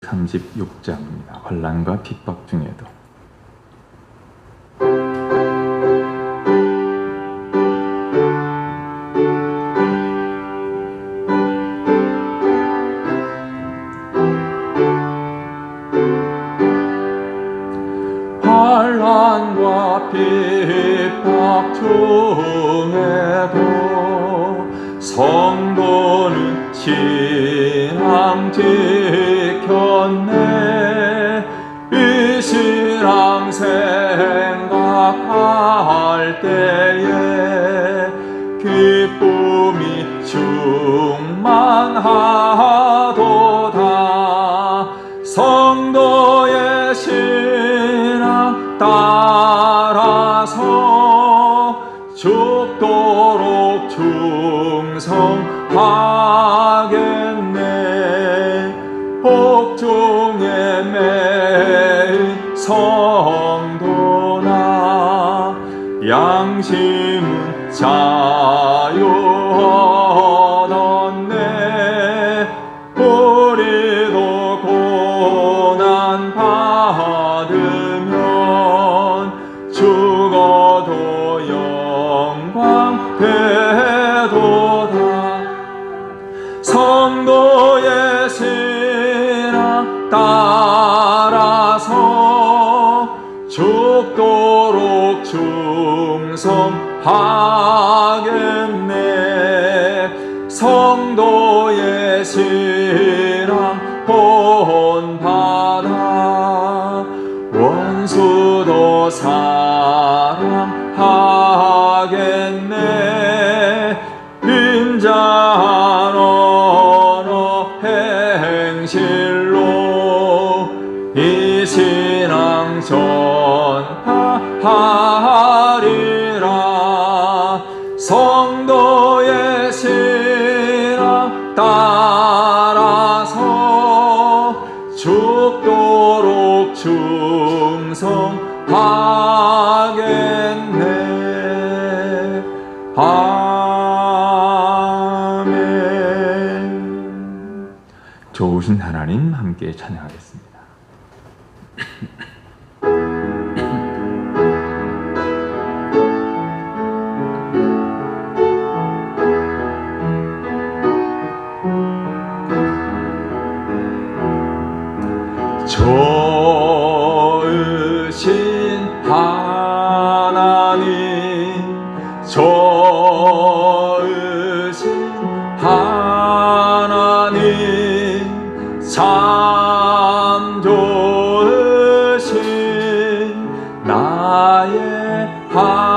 36장입니다. 환난과 핍박 중에도. 환난과 핍박 중에도 성도는 신앙 지켰네. 이 신앙 생각할 때에 기쁨이 충만하도다. 성도의 신앙 따라서 죽도록 충성하겠네. 복중에 매인 성도나 양심은 자유 얻었네. 우리도 고난 받으면 죽어도 영광 되도다. 성도의 신앙 따라서 죽도록 충성하겠네. 성도의 신앙 본받아 원수도 사랑하겠네. 빈잔 언어 행실로 이 신앙 전파하리라. 성도의 신앙 따라서 죽도록 충성하겠네. 아멘. 좋으신 하나님 함께 찬양하겠습니다. 좋으신 하나님, 좋으신 하나님, 참 좋으신 나의 하나님.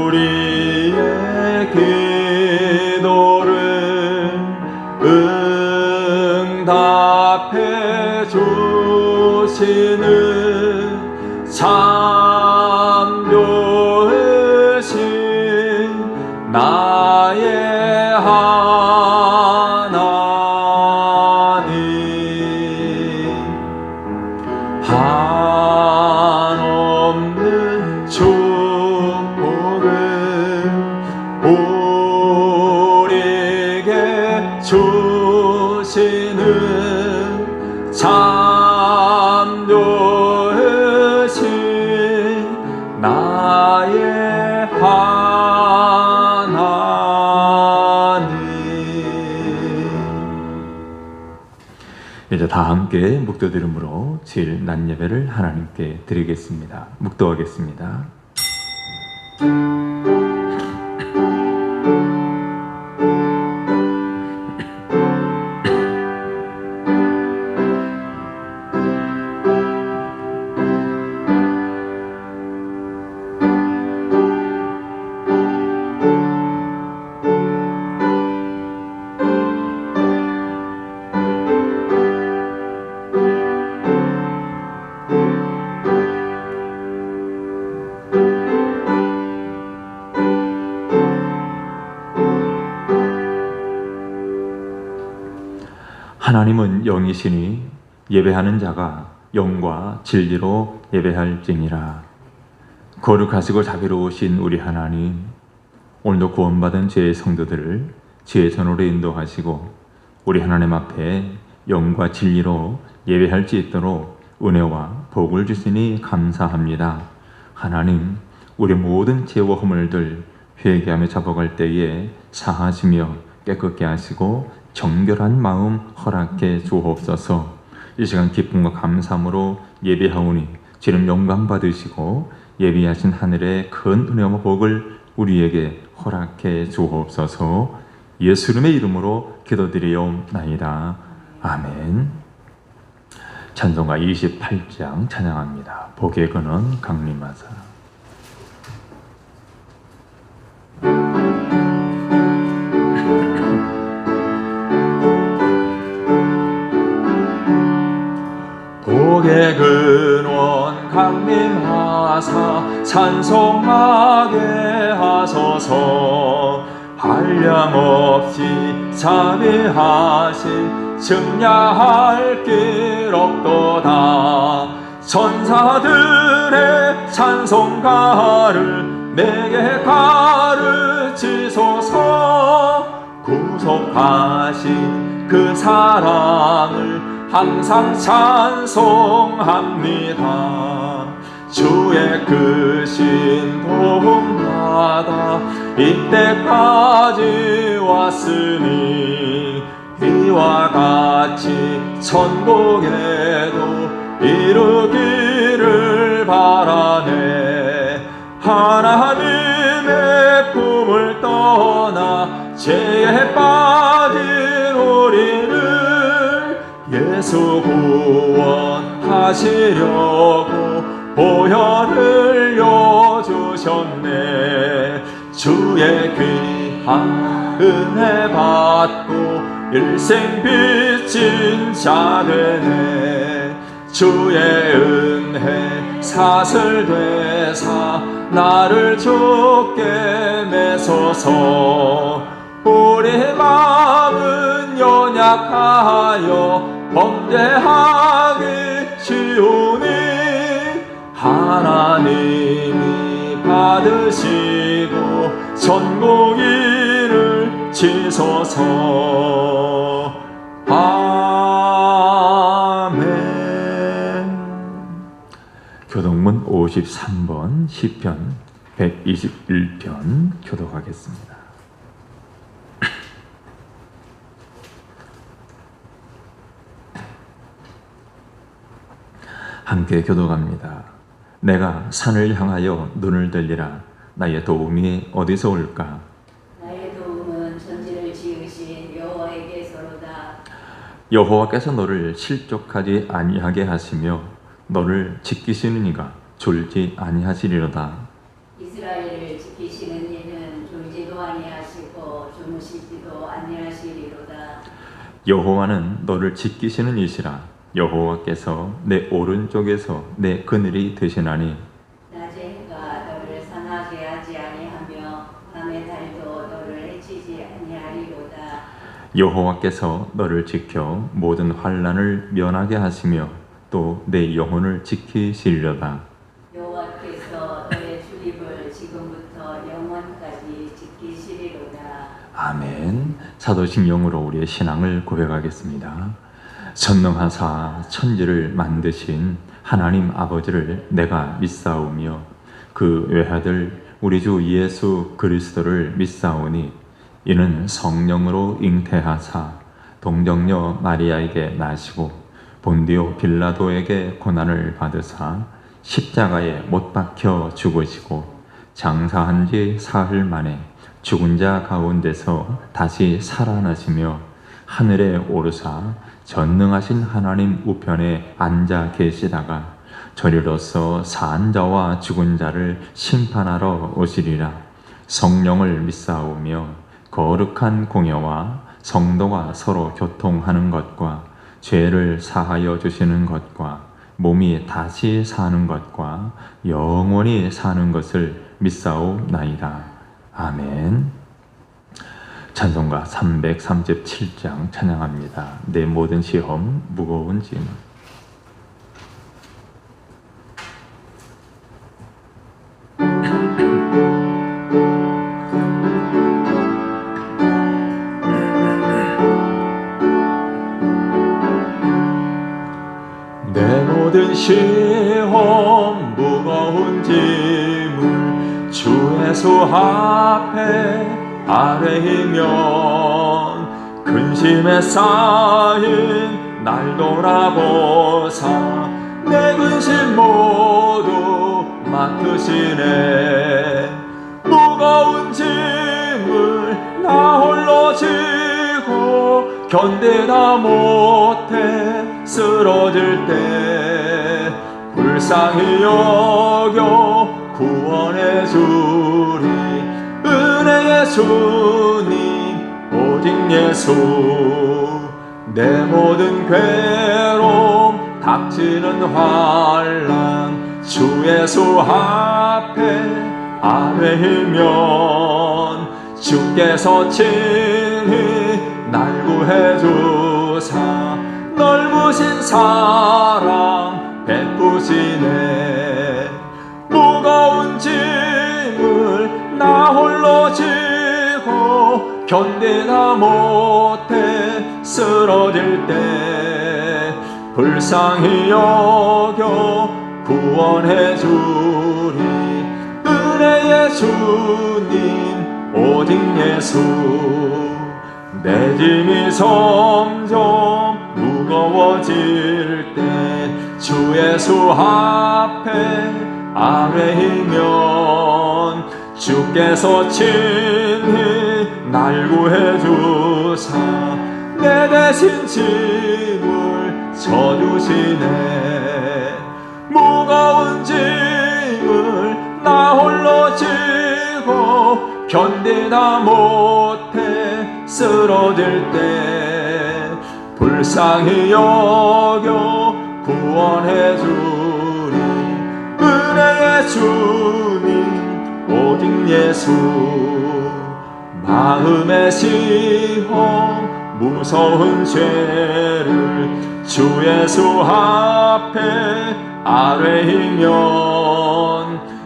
우리의 기도를 응답해 주시는 참 좋으신 나의 하나님. 한없는 축복을 우리에게 주시는 참 좋으신 나의 하나님. 이제 다 함께 묵도드 이름으로 주일 낮 예배를 하나님께 드리겠습니다. 묵도하겠습니다. 하나님은 영이시니 예배하는 자가 영과 진리로 예배할지니라. 거룩하시고 자비로우신 우리 하나님, 오늘도 구원받은 죄의 성도들을 지혜의 전으로 인도하시고 우리 하나님 앞에 영과 진리로 예배할 수 있도록 은혜와 복을 주시니 감사합니다. 하나님, 우리 모든 죄와 허물들 회개하며 잡아갈 때에 사하시며 깨끗게 하시고 정결한 마음 허락해 주옵소서. 이 시간 기쁨과 감사함으로 예배하오니 주님 영광 받으시고 예비하신 하늘의 큰 은혜와 복을 우리에게 허락해 주옵소서. 예수님의 이름으로 기도드리옵나이다. 아멘. 찬송가 28장 찬양합니다. 복의 근원 강림하사. 복의 근원 강림하사 찬송하게 하소서. 한량없이 자비하신 증량할 길 없도다. 천사들의 찬송가를 내게 가르치소서. 구속하신 그 사랑을 항상 찬송합니다. 주의 크신 도움받아 이때까지 왔으니 이와 같이 천국에도 이루기를 바라네. 하나님의 품을 떠나 죄에 빠진 우리를 예수 구원하시려고 보혈을 흘려주셨네. 주의 귀한 은혜 받고 일생 빚진 자 되네. 주의 은혜 사슬되사 나를 주께 매소서. 우리 마음은 연약하여 범죄하기 쉬우니 하나님이 받으시고 천국인을 치소서. 아멘. 교동문 53번 시편 121편 교독하겠습니다. 함께 교독합니다. 내가 산을 향하여 눈을 들리라. 나의 도움이 어디서 올까? 나의 도움은 천지를 지으신 여호와에게서로다. 여호와께서 너를 실족하지 아니하게 하시며 너를 지키시는 이가 졸지 아니하시리로다. 이스라엘을 지키시는 이는 졸지도 아니하시고 주무시지도 아니하시리로다. 여호와는 너를 지키시는 이시라. 여호와께서 내 오른쪽에서 내 그늘이 되시나니 낮의 해가 너를 상하게 하지 아니하며 밤의 달도 너를 해치지 아니하리로다. 여호와께서 너를 지켜 모든 환난을 면하게 하시며 또 내 영혼을 지키시리로다. 여호와께서 너의 출입을 지금부터 영원까지 지키시리로다. 아멘. 사도신경으로 우리의 신앙을 고백하겠습니다. 전능하사 천지를 만드신 하나님 아버지를 내가 믿사오며 그 외아들 우리 주 예수 그리스도를 믿사오니 이는 성령으로 잉태하사 동정녀 마리아에게 나시고 본디오 빌라도에게 고난을 받으사 십자가에 못 박혀 죽으시고 장사한 지 사흘 만에 죽은 자 가운데서 다시 살아나시며 하늘에 오르사 전능하신 하나님 우편에 앉아 계시다가 저리로서 산 자와 죽은 자를 심판하러 오시리라. 성령을 믿사오며 거룩한 공예와 성도가 서로 교통하는 것과 죄를 사하여 주시는 것과 몸이 다시 사는 것과 영원히 사는 것을 믿사오나이다. 아멘. 찬송가 337장 찬양합니다. 내 모든 시험 무거운 짐. 시험 무거운 짐을 주 예수 앞에 아뢰이면 근심에 쌓인 날 돌아보사 내 근심 모두 맡으시네. 무거운 짐을 나 홀로 지고 견디다 못해 쓰러질 때 불쌍히 여겨 구원해 주리. 은혜의 주님 오직 예수. 내 모든 괴로움 닥치는 환난 주 예수 앞에 아뢰이면 주께서 친히 날 구해 주사 넓으신 사랑 베푸시네. 무거운 짐을 나 홀로 지고 견디다 못해 쓰러질 때 불쌍히 여겨 구원해 주리. 은혜의 주님 오직 예수. 내 짐이 점점 무거워질 때 주 예수 앞에 아뢰이면 주께서 친히 날 구해 주사 내 대신 짐을 져주시네. 무거운 짐을 나 홀로 지고 견디다 못해 쓰러질 때 불쌍히 여겨 구원해 주리. 은혜의 주님 오직 예수. 마음의 시험 무서운 죄를 주 예수 앞에 아뢰이면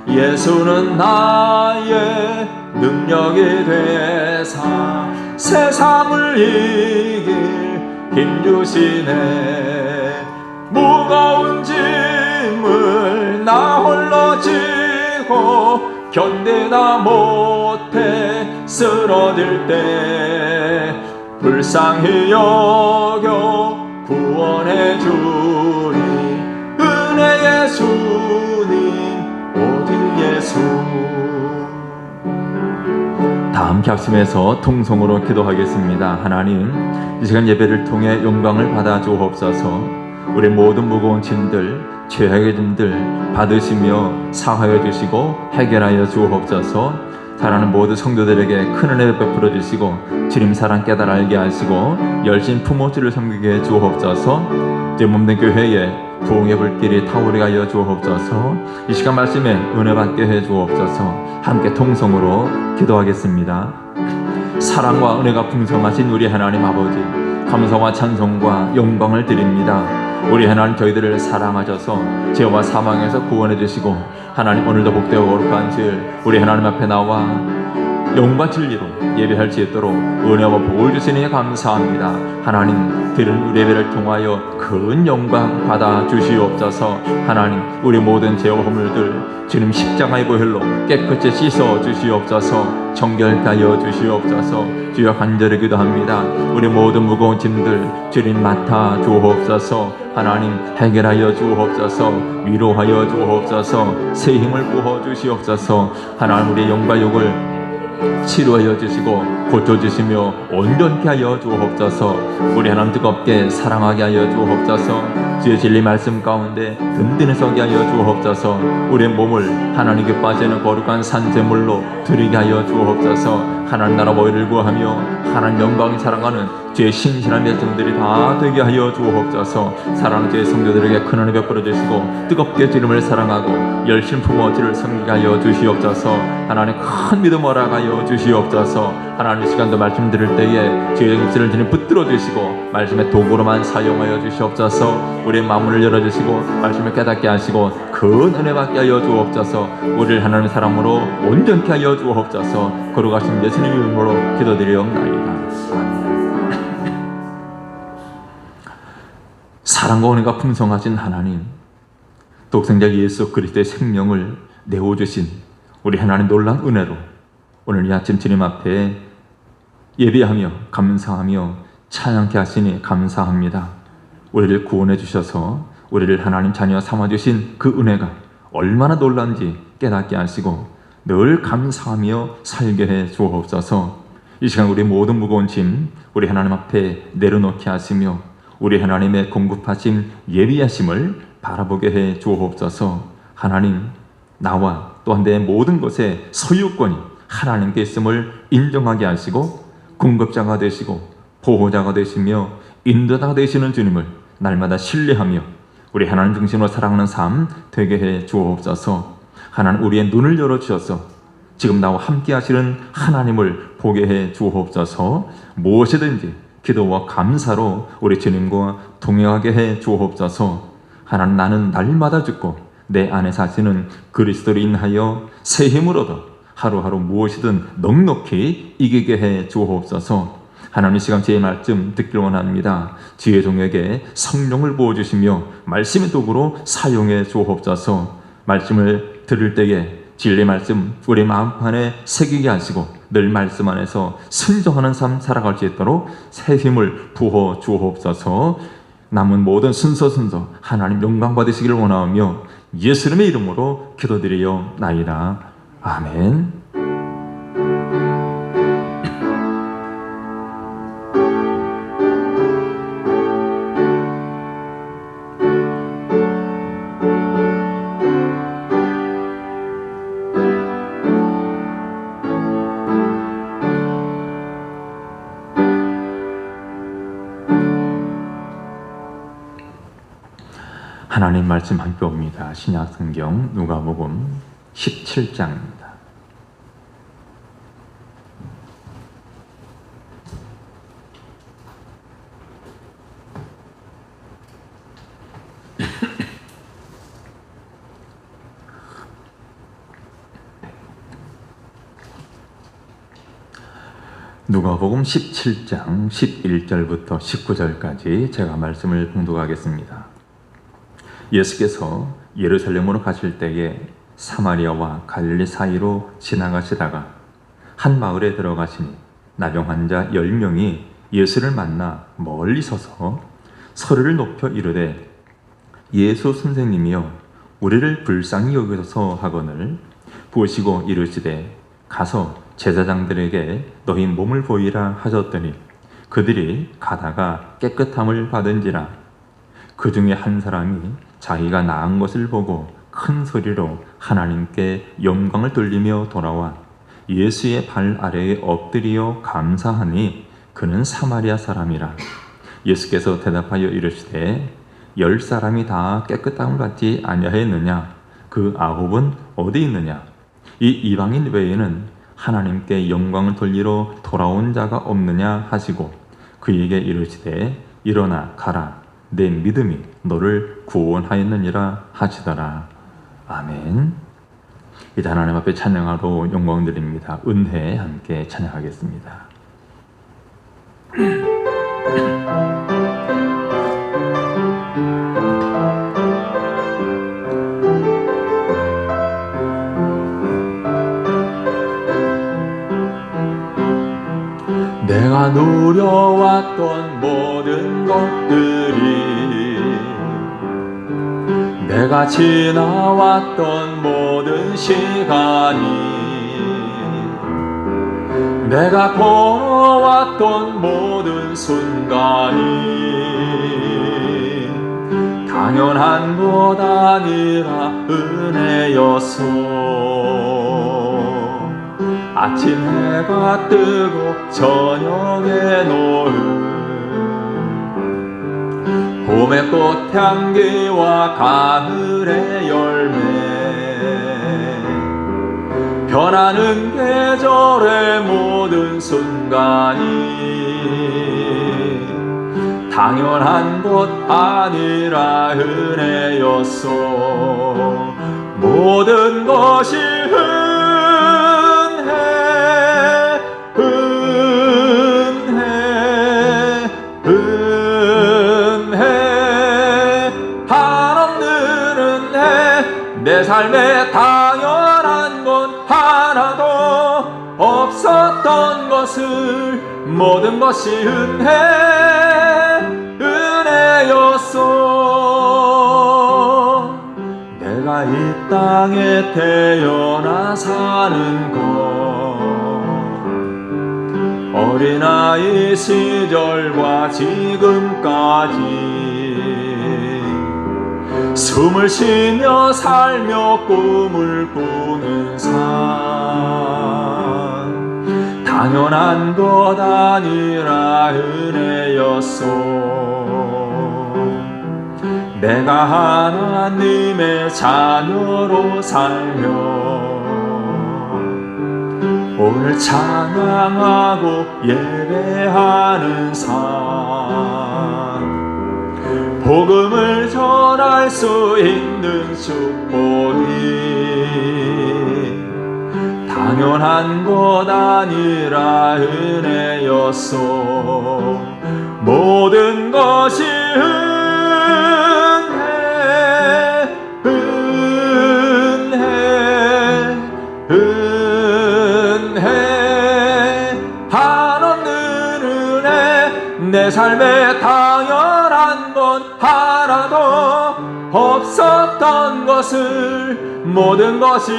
예수는 나의 능력이 되사 세상을 이길 힘 주시네. 무거운 짐을 나 홀로 지고 견디다 못해 쓰러질 때 불쌍히 여겨 구원해 주리. 은혜의 주님 오직 예수. 다 함께 합심해서 통성으로 기도하겠습니다. 하나님, 이 시간 예배를 통해 영광을 받아 주옵소서. 우리 모든 무거운 짐들, 죄악의 짐들 받으시며 사하여 주시고 해결하여 주옵소서. 사랑하는 모든 성도들에게 큰 은혜 베풀어 주시고 주님 사랑 깨달아 알게 하시고 열심 부모주를 섬기게 해 주옵소서. 제 몸된 교회에 부흥의 불길이 타오르게 하여 주옵소서. 이 시간 말씀에 은혜 받게 해 주옵소서. 함께 통성으로 기도하겠습니다. 사랑과 은혜가 풍성하신 우리 하나님 아버지, 감사와 찬송과 영광을 드립니다. 우리 하나님, 저희들을 사랑하셔서 죄와 사망에서 구원해 주시고 하나님, 오늘도 복되고 거룩한 질 우리 하나님 앞에 나와 영과 진리로 예배할 수 있도록 은혜와 복을 주시니 감사합니다. 하나님, 드린 우리 예배를 통하여 큰 영광 받아 주시옵소서. 하나님, 우리 모든 죄와 허물들 주님 십자가의 보혈로 깨끗이 씻어 주시옵소서. 정결케 하여 주시옵소서. 주여 간절히 기도합니다. 우리 모든 무거운 짐들 주님 맡아 주옵소서. 하나님, 해결하여 주옵소서. 위로하여 주옵소서. 새 힘을 부어 주시옵소서. 하나님, 우리의 영과 욕을 치료하여 주시고 고쳐주시며 온전케 하여 주옵소서. 우리 하나님 뜨겁게 사랑하게 하여 주옵소서. 주의 진리 말씀 가운데 든든히 서게 하여 주옵소서. 우리의 몸을 하나님 기뻐하시는 거룩한 산재물로 드리게 하여 주옵소서. 하나님 나라 보혈을 구하며 하나님 영광을 사랑하는 주의 신실한 백성들이 다 되게 하여 주옵소서. 사랑하는 주의 성도들에게 큰 은혜 베풀어 주시고 뜨겁게 주님을 사랑하고 열심 품어 주를 섬기게 하여 주시옵소서. 하나님, 큰 믿음 허락하여 주시옵소서. 하나님, 이 시간도 말씀 들을 때에 주의 입술을 주님 붙들어 주시고 말씀의 도구로만 사용하여 주시옵소서. 우리의 마음을 열어주시고 말씀을 깨닫게 하시고 큰 은혜 받게 하여 주옵소서. 우리를 하나님의 사랑으로 온전케 하여 주옵소서. 거룩하신 예수님의 이름으로 기도드리옵나이다. 사랑과 은혜가 풍성하신 하나님, 독생자 예수 그리스도의 생명을 내어주신 우리 하나님 놀라운 은혜로 오늘 이 아침 주님 앞에 예배하며 감사하며 찬양케 하시니 감사합니다. 우리를 구원해 주셔서 우리를 하나님 자녀 삼아주신 그 은혜가 얼마나 놀라운지 깨닫게 하시고 늘 감사하며 살게 해 주옵소서. 이 시간 우리 모든 무거운 짐 우리 하나님 앞에 내려놓게 하시며 우리 하나님의 공급하신 예비하심을 바라보게 해 주옵소서. 하나님, 나와 또한 내 모든 것의 소유권이 하나님께 있음을 인정하게 하시고 공급자가 되시고 보호자가 되시며 인도자가 되시는 주님을 날마다 신뢰하며 우리 하나님 중심으로 살아가는 삶 되게 해 주옵소서. 하나님, 우리의 눈을 열어주셔서 지금 나와 함께 하시는 하나님을 보게 해 주옵소서. 무엇이든지 기도와 감사로 우리 주님과 동행하게 해 주옵소서. 하나님, 나는 날마다 죽고 내 안에 사시는 그리스도로 인하여 새 힘을 얻어 하루하루 무엇이든 넉넉히 이기게 해 주옵소서. 하나님, 이 시간 제 말씀 듣기를 원합니다. 주의 종에게 성령을 부어주시며 말씀의 도구로 사용해 주옵소서. 말씀을 들을 때에 진리 말씀 우리 마음판에 새기게 하시고 늘 말씀 안에서 순종하는 삶 살아갈 수 있도록 새 힘을 부어 주옵소서. 남은 모든 순서 하나님 영광 받으시기를 원하며 예수님의 이름으로 기도드리옵나이다. 아멘. 하나님 말씀 함께 옵니다. 신약 성경 누가복음 17장입니다. 누가복음 17장 11절부터 19절까지 제가 말씀을 봉독하겠습니다. 예수께서 예루살렘으로 가실 때에 사마리아와 갈릴리 사이로 지나가시다가 한 마을에 들어가시니 나병 환자 10명이 예수를 만나 멀리 서서 소리를 높여 이르되 예수 선생님이여 우리를 불쌍히 여기소서 하거늘 보시고 이르시되 가서 제사장들에게 너희 몸을 보이라 하셨더니 그들이 가다가 깨끗함을 받은지라. 그 중에 한 사람이 자기가 나은 것을 보고 큰 소리로 하나님께 영광을 돌리며 돌아와 예수의 발 아래에 엎드리어 감사하니 그는 사마리아 사람이라. 예수께서 대답하여 이르시되 10사람이 다 깨끗함을 받지 아니하였느냐? 그 9은 어디 있느냐? 이 이방인 외에는 하나님께 영광을 돌리러 돌아온 자가 없느냐 하시고 그에게 이르시되 일어나 가라. 내 믿음이 너를 구원하였느니라 하시더라. 아멘. 이제 하나님 앞에 찬양하러 영광 드립니다. 은혜 함께 찬양하겠습니다. 내가 누려왔던 모든 것들이 내가 지나왔던 모든 시간이 내가 걸어왔던 모든 순간이 당연한 것 아니라 은혜였소. 아침 해가 뜨고 저녁에 노을 봄의 꽃향기와 가을의 열매 변하는 계절의 모든 순간이 당연한 것 아니라 은혜였소. 모든 것이 은혜 한없는 은혜 삶에 당연한 건 하나도 없었던 것을 모든 것이 은혜였소. 내가 이 땅에 태어나 사는 것, 어린아이 시절과 지금까지 숨을 쉬며 살며 꿈을 꾸는 삶, 당연한 것 아니라 은혜였소. 내가 하나님의 자녀로 살며 오늘 찬양하고 예배하는 삶, 복음을 전할 수 있는 축복이 당연한 것 아니라 은혜였소. 모든 것이 내 삶에 당연한 건 하나도 없었던 것을 모든 것이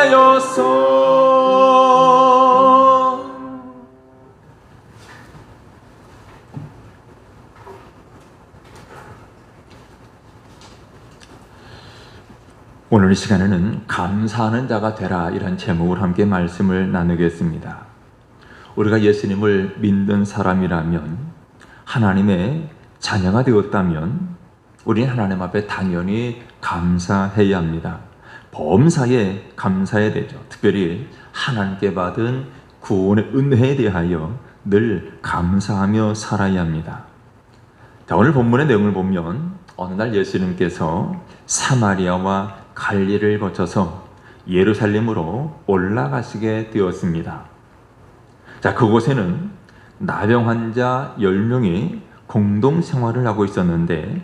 은혜였소. 오늘 이 시간에는 감사하는 자가 되라, 이런 제목으로 함께 말씀을 나누겠습니다. 우리가 예수님을 믿는 사람이라면, 하나님의 자녀가 되었다면 우리는 하나님 앞에 당연히 감사해야 합니다. 범사에 감사해야 되죠. 특별히 하나님께 받은 구원의 은혜에 대하여 늘 감사하며 살아야 합니다. 자, 오늘 본문의 내용을 보면 어느 날 예수님께서 사마리아와 갈릴리를 거쳐서 예루살렘으로 올라가시게 되었습니다. 자, 그곳에는 나병 환자 10명이 공동 생활을 하고 있었는데,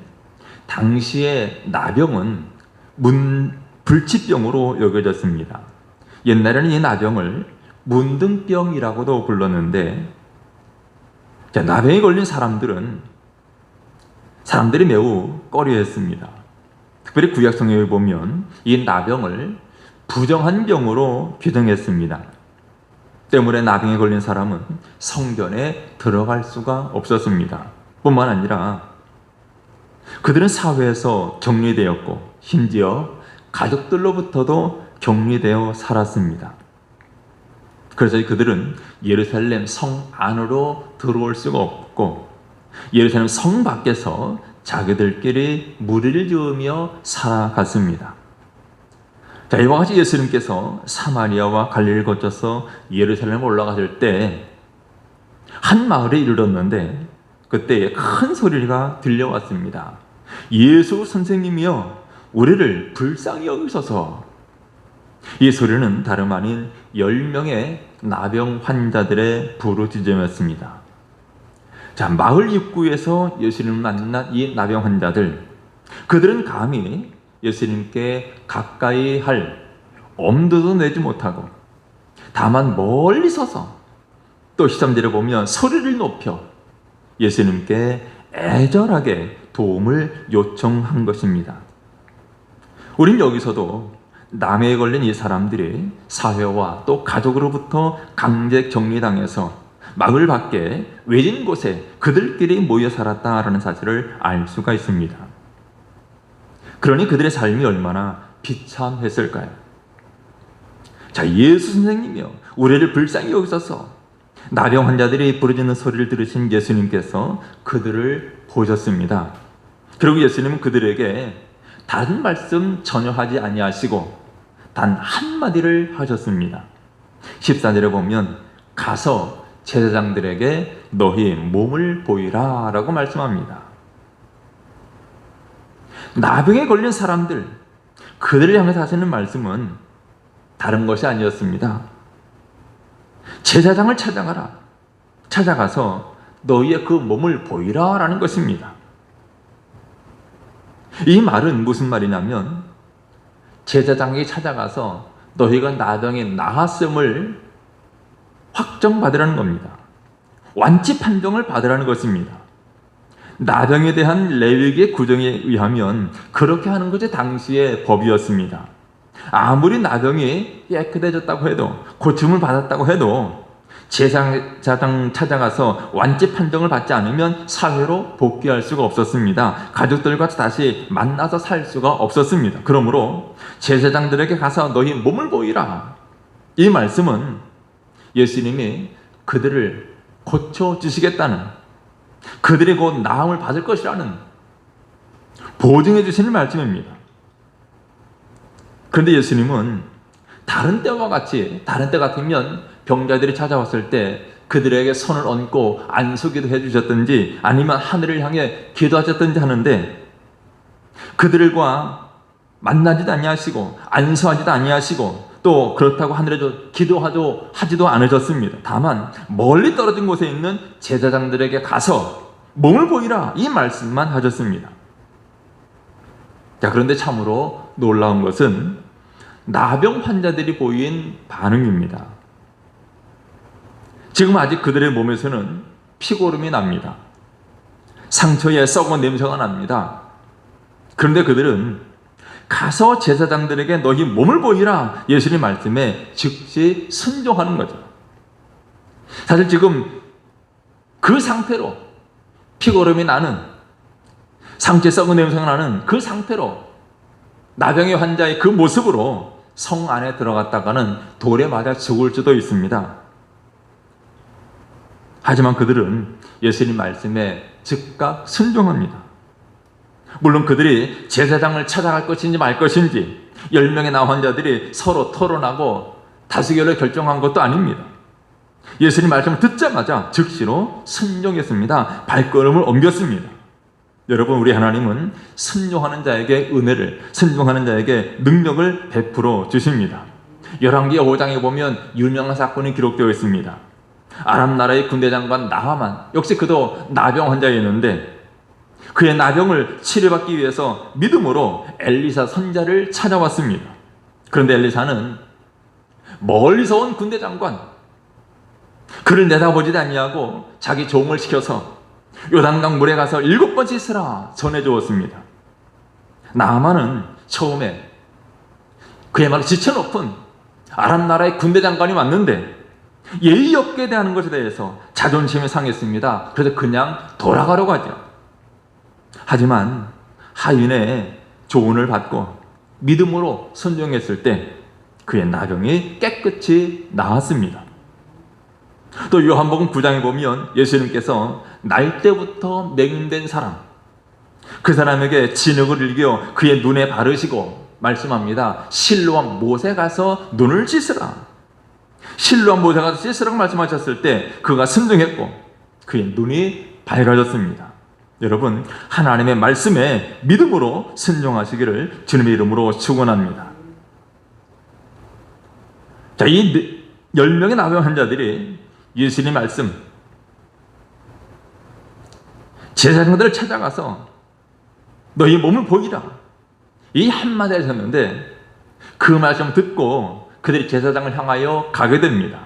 당시에 나병은 불치병으로 여겨졌습니다. 옛날에는 이 나병을 문둥병이라고도 불렀는데, 자, 나병에 걸린 사람들이 매우 꺼려했습니다. 특별히 구약 성경에 보면 이 나병을 부정한 병으로 규정했습니다. 때문에 나병에 걸린 사람은 성전에 들어갈 수가 없었습니다. 뿐만 아니라 그들은 사회에서 격리되었고 심지어 가족들로부터도 격리되어 살았습니다. 그래서 그들은 예루살렘 성 안으로 들어올 수가 없고 예루살렘 성 밖에서 자기들끼리 무리를 지으며 살아갔습니다. 자, 이와 같이 예수님께서 사마리아와 갈릴리를 거쳐서 예루살렘에 올라가실 때 한 마을에 이르렀는데, 그때 큰 소리가 들려왔습니다. 예수 선생님이여, 우리를 불쌍히 여기소서. 이 소리는 다름 아닌 10명의 나병 환자들의 부르짖음이었습니다. 자, 마을 입구에서 예수님을 만난 이 나병 환자들, 그들은 감히 예수님께 가까이 할 엄두도 내지 못하고 다만 멀리 서서, 또 13절에 보면 소리를 높여 예수님께 애절하게 도움을 요청한 것입니다. 우린 여기서도 나병에 걸린 이 사람들이 사회와 또 가족으로부터 강제 격리당해서 마을 밖에 외진 곳에 그들끼리 모여 살았다라는 사실을 알 수가 있습니다. 그러니 그들의 삶이 얼마나 비참했을까요? 자, 예수 선생님이여, 우리를 불쌍히 여기소서. 나병 환자들이 부르짖는 소리를 들으신 예수님께서 그들을 보셨습니다. 그리고 예수님은 그들에게 다른 말씀 전혀 하지 아니하시고 단 한마디를 하셨습니다. 14절에 보면 가서 제사장들에게 너희 몸을 보이라 라고 말씀합니다. 나병에 걸린 사람들, 그들을 향해서 하시는 말씀은 다른 것이 아니었습니다. 제사장을 찾아가라. 찾아가서 너희의 그 몸을 보이라 라는 것입니다. 이 말은 무슨 말이냐면 제사장이 찾아가서 너희가 나병이 나았음을 확정받으라는 겁니다. 완치 판정을 받으라는 것입니다. 나병에 대한 레위기의 구정에 의하면 그렇게 하는 것이 당시의 법이었습니다. 아무리 나병이 깨끗해졌다고 해도, 고침을 받았다고 해도 제사장 찾아가서 완치 판정을 받지 않으면 사회로 복귀할 수가 없었습니다. 가족들과 다시 만나서 살 수가 없었습니다. 그러므로 제사장들에게 가서 너희 몸을 보이라, 이 말씀은 예수님이 그들을 고쳐주시겠다는, 그들이 곧 나음을 받을 것이라는 보증해 주시는 말씀입니다. 그런데 예수님은 다른 때와 같이, 다른 때 같으면 병자들이 찾아왔을 때 그들에게 손을 얹고 안수기도 해주셨든지 아니면 하늘을 향해 기도하셨든지 하는데, 그들과 만나지도 아니하시고 안수하지도 아니하시고 또 그렇다고 하늘에도 기도하지도 않으셨습니다. 다만 멀리 떨어진 곳에 있는 제사장들에게 가서 몸을 보이라, 이 말씀만 하셨습니다. 자, 그런데 참으로 놀라운 것은 나병 환자들이 보인 반응입니다. 지금 아직 그들의 몸에서는 피고름이 납니다. 상처에 썩은 냄새가 납니다. 그런데 그들은 가서 제사장들에게 너희 몸을 보이라, 예수님 말씀에 즉시 순종하는 거죠. 사실 지금 그 상태로, 피고름이 나는, 상처에 썩은 냄새가 나는 그 상태로, 나병의 환자의 그 모습으로 성 안에 들어갔다가는 돌에 맞아 죽을 수도 있습니다. 하지만 그들은 예수님 말씀에 즉각 순종합니다. 물론 그들이 제사장을 찾아갈 것인지 말 것인지 10명의 나 환자들이 서로 토론하고 다수결을 결정한 것도 아닙니다. 예수님 말씀을 듣자마자 즉시로 순종했습니다. 발걸음을 옮겼습니다. 여러분, 우리 하나님은 순종하는 자에게 은혜를, 순종하는 자에게 능력을 베풀어 주십니다. 열왕기 5장에 보면 유명한 사건이 기록되어 있습니다. 아람 나라의 군대 장관 나하만, 역시 그도 나병 환자였는데 그의 나병을 치료받기 위해서 믿음으로 엘리사 선자를 찾아왔습니다. 그런데 엘리사는 멀리서 온 군대 장관, 그를 내다보지도 아니하고 자기 종을 시켜서 요단강 물에 가서 7번 씻으라 전해주었습니다. 나하만은 처음에 그야말로 지체 높은 아람 나라의 군대 장관이 왔는데 예의 없게 대하는 것에 대해서 자존심이 상했습니다. 그래서 그냥 돌아가려고 하죠. 하지만 하인의 조언을 받고 믿음으로 순종했을 때 그의 나병이 깨끗이 나았습니다. 또 요한복음 9장에 보면 예수님께서 날 때부터 맹인된 사람, 그 사람에게 진흙을 일겨 그의 눈에 바르시고 말씀합니다. 실로암 못에 가서 눈을 씻으라. 실로암 못에 가서 씻으라고 말씀하셨을 때 그가 순종했고 그의 눈이 밝아졌습니다. 여러분, 하나님의 말씀에 믿음으로 순종하시기를 주님의 이름으로 축원합니다. 자, 이 10명의 나병 환자들이 예수님 말씀, 제사장들을 찾아가서 너희 몸을 보이라, 이 한마디를 하셨는데 그 말씀 듣고 그들이 제사장을 향하여 가게 됩니다.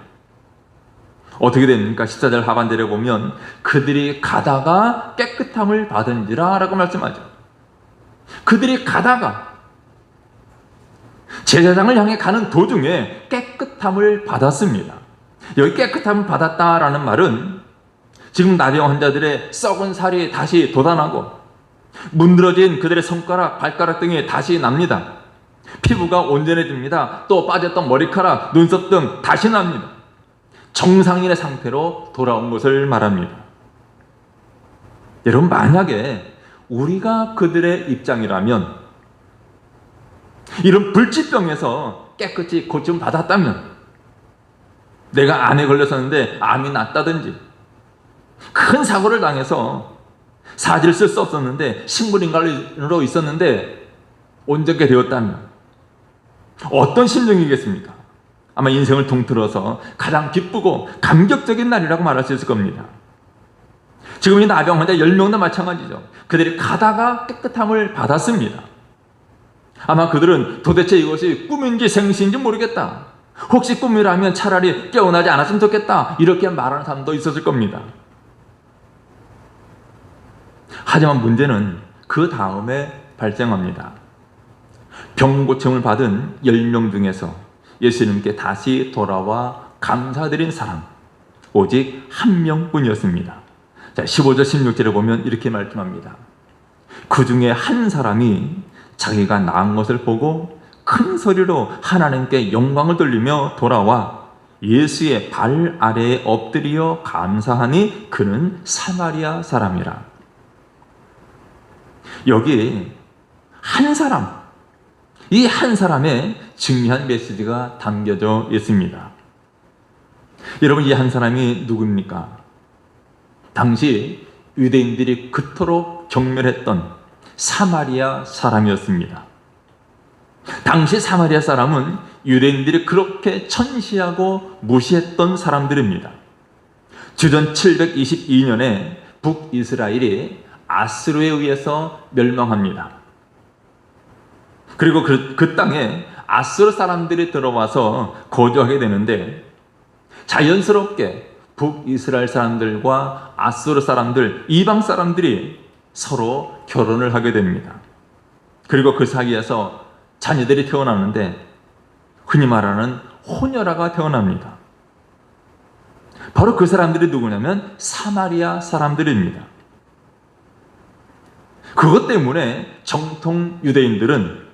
어떻게 됩니까? 14절 하반절에 보면 그들이 가다가 깨끗함을 받은지라 라고 말씀하죠. 그들이 가다가 제사장을 향해 가는 도중에 깨끗함을 받았습니다. 여기 깨끗함을 받았다라는 말은 지금 나병 환자들의 썩은 살이 다시 돋아나고 문드러진 그들의 손가락, 발가락 등이 다시 납니다. 피부가 온전해집니다. 또 빠졌던 머리카락, 눈썹 등 다시 납니다. 정상인의 상태로 돌아온 것을 말합니다. 여러분, 만약에 우리가 그들의 입장이라면, 이런 불치병에서 깨끗이 고침 받았다면, 내가 암에 걸렸었는데 암이 낫다든지, 큰 사고를 당해서 사지를 쓸 수 없었는데 식물인간으로 있었는데 온전케 되었다면 어떤 심정이겠습니까? 아마 인생을 통틀어서 가장 기쁘고 감격적인 날이라고 말할 수 있을 겁니다. 지금 이 나병 환자 10명도 마찬가지죠. 그들이 가다가 깨끗함을 받았습니다. 아마 그들은 도대체 이것이 꿈인지 생시인지 모르겠다. 혹시 꿈이라면 차라리 깨어나지 않았으면 좋겠다. 이렇게 말하는 사람도 있었을 겁니다. 하지만 문제는 그 다음에 발생합니다. 병 고침을 받은 10명 중에서 예수님께 다시 돌아와 감사드린 사람 오직 한 명뿐이었습니다. 자, 15절 16절에 보면 이렇게 말씀합니다. 그 중에 한 사람이 자기가 나은 것을 보고 큰 소리로 하나님께 영광을 돌리며 돌아와 예수의 발 아래에 엎드려 감사하니 그는 사마리아 사람이라. 여기 한 사람, 이 한 사람의 중요한 메시지가 담겨져 있습니다. 여러분, 이 한 사람이 누구입니까? 당시 유대인들이 그토록 경멸했던 사마리아 사람이었습니다. 당시 사마리아 사람은 유대인들이 그렇게 천시하고 무시했던 사람들입니다. 주전 722년에 북이스라엘이 아수르에 의해서 멸망합니다. 그리고 그 땅에 아수르 사람들이 들어와서 거주하게 되는데 자연스럽게 북이스라엘 사람들과 아수르 사람들, 이방 사람들이 서로 결혼을 하게 됩니다. 그리고 그 사이에서 자녀들이 태어나는데 흔히 말하는 호녀라가 태어납니다. 바로 그 사람들이 누구냐면 사마리아 사람들입니다. 그것 때문에 정통 유대인들은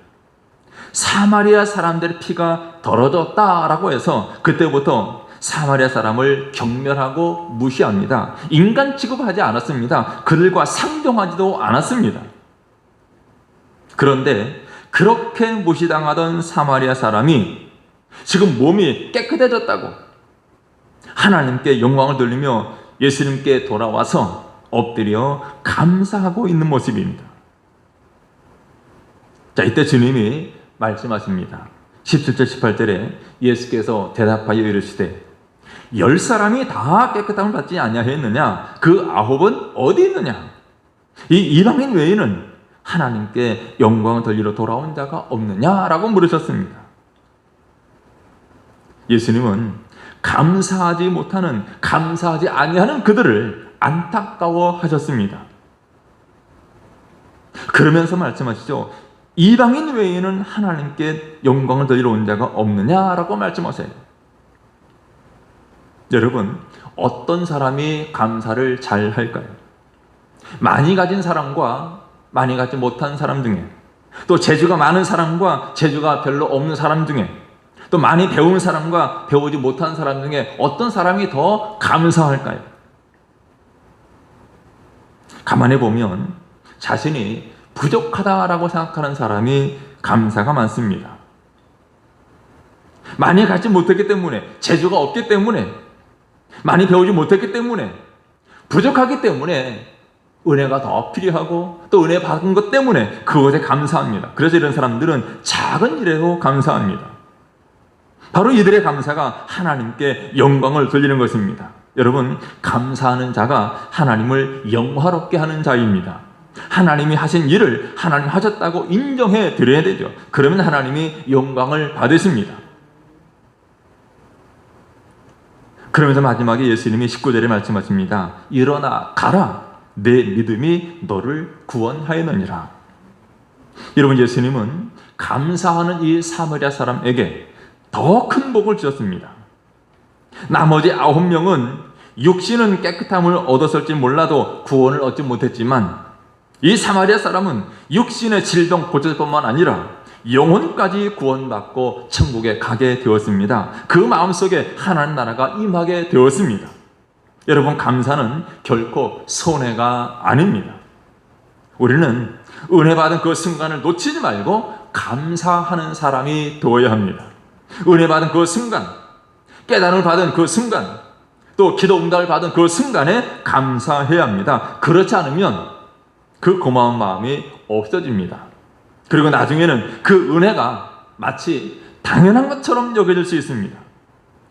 사마리아 사람들의 피가 더러졌다라고 해서 그때부터 사마리아 사람을 경멸하고 무시합니다. 인간 취급하지 않았습니다. 그들과 상종하지도 않았습니다. 그런데 그렇게 무시당하던 사마리아 사람이 지금 몸이 깨끗해졌다고 하나님께 영광을 돌리며 예수님께 돌아와서 엎드려 감사하고 있는 모습입니다. 자, 이때 주님이 말씀하십니다. 17절 18절에 예수께서 대답하여 이르시되 10사람이 다 깨끗함을 받지 아니하였느냐? 그 9은 어디 있느냐? 이 이방인 외에는 하나님께 영광을 돌리러 돌아온 자가 없느냐라고 물으셨습니다. 예수님은 감사하지 못하는, 감사하지 아니하는 그들을 안타까워하셨습니다. 그러면서 말씀하시죠. 이방인 외에는 하나님께 영광을 돌리러 온 자가 없느냐라고 말씀하세요. 여러분, 어떤 사람이 감사를 잘 할까요? 많이 가진 사람과 많이 가지 못한 사람 중에, 또 재주가 많은 사람과 재주가 별로 없는 사람 중에, 또 많이 배운 사람과 배우지 못한 사람 중에 어떤 사람이 더 감사할까요? 가만히 보면 자신이 부족하다라고 생각하는 사람이 감사가 많습니다. 많이 갖지 못했기 때문에, 재주가 없기 때문에, 많이 배우지 못했기 때문에, 부족하기 때문에 은혜가 더 필요하고 또 은혜 받은 것 때문에 그것에 감사합니다. 그래서 이런 사람들은 작은 일에도 감사합니다. 바로 이들의 감사가 하나님께 영광을 돌리는 것입니다. 여러분, 감사하는 자가 하나님을 영화롭게 하는 자입니다. 하나님이 하신 일을 하나님 하셨다고 인정해 드려야 되죠. 그러면 하나님이 영광을 받으십니다. 그러면서 마지막에 예수님이 19절에 말씀하십니다. 일어나 가라, 내 믿음이 너를 구원하였느니라. 여러분, 예수님은 감사하는 이 사마리아 사람에게 더 큰 복을 주셨습니다. 나머지 9명은 육신은 깨끗함을 얻었을지 몰라도 구원을 얻지 못했지만 이 사마리아 사람은 육신의 질병 고칠 뿐만 아니라 영혼까지 구원받고 천국에 가게 되었습니다. 그 마음속에 하나님 나라가 임하게 되었습니다. 여러분, 감사는 결코 손해가 아닙니다. 우리는 은혜 받은 그 순간을 놓치지 말고 감사하는 사람이 되어야 합니다. 은혜 받은 그 순간, 깨달음을 받은 그 순간, 또 기도 응답을 받은 그 순간에 감사해야 합니다. 그렇지 않으면 그 고마운 마음이 없어집니다. 그리고 나중에는 그 은혜가 마치 당연한 것처럼 여겨질 수 있습니다.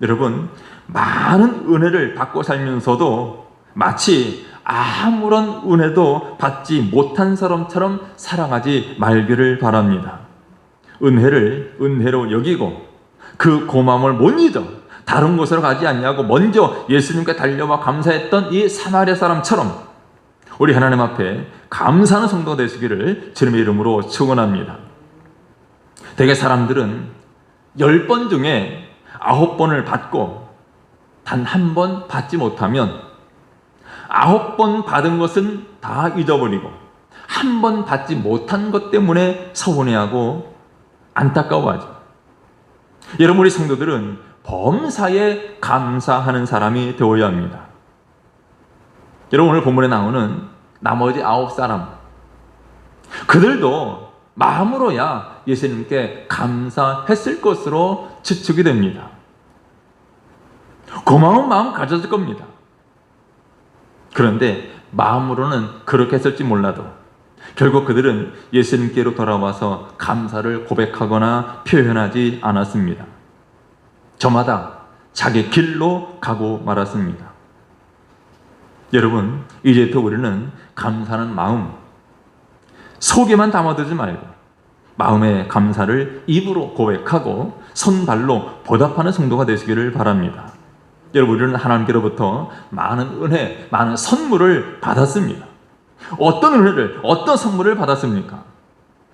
여러분, 많은 은혜를 받고 살면서도 마치 아무런 은혜도 받지 못한 사람처럼 사랑하지 말기를 바랍니다. 은혜를 은혜로 여기고 그 고마움을 못 잊어 다른 곳으로 가지 않냐고 먼저 예수님께 달려와 감사했던 이 사마리아 사람처럼 우리 하나님 앞에 감사하는 성도가 되시기를 주님의 이름으로 축원합니다. 대개 사람들은 10번 중에 9번을 받고 단 한 번 받지 못하면 9번 받은 것은 다 잊어버리고 한 번 받지 못한 것 때문에 서운해하고 안타까워하죠. 여러분, 우리 성도들은 범사에 감사하는 사람이 되어야 합니다. 여러분, 오늘 본문에 나오는 나머지 9사람, 그들도 마음으로야 예수님께 감사했을 것으로 추측이 됩니다. 고마운 마음 가졌을 겁니다. 그런데 마음으로는 그렇게 했을지 몰라도 결국 그들은 예수님께로 돌아와서 감사를 고백하거나 표현하지 않았습니다. 저마다 자기 길로 가고 말았습니다. 여러분, 이제부터 우리는 감사하는 마음 속에만 담아두지 말고 마음의 감사를 입으로 고백하고 손발로 보답하는 성도가 되시기를 바랍니다. 여러분, 우리는 하나님께로부터 많은 은혜, 많은 선물을 받았습니다. 어떤 은혜를, 어떤 선물을 받았습니까?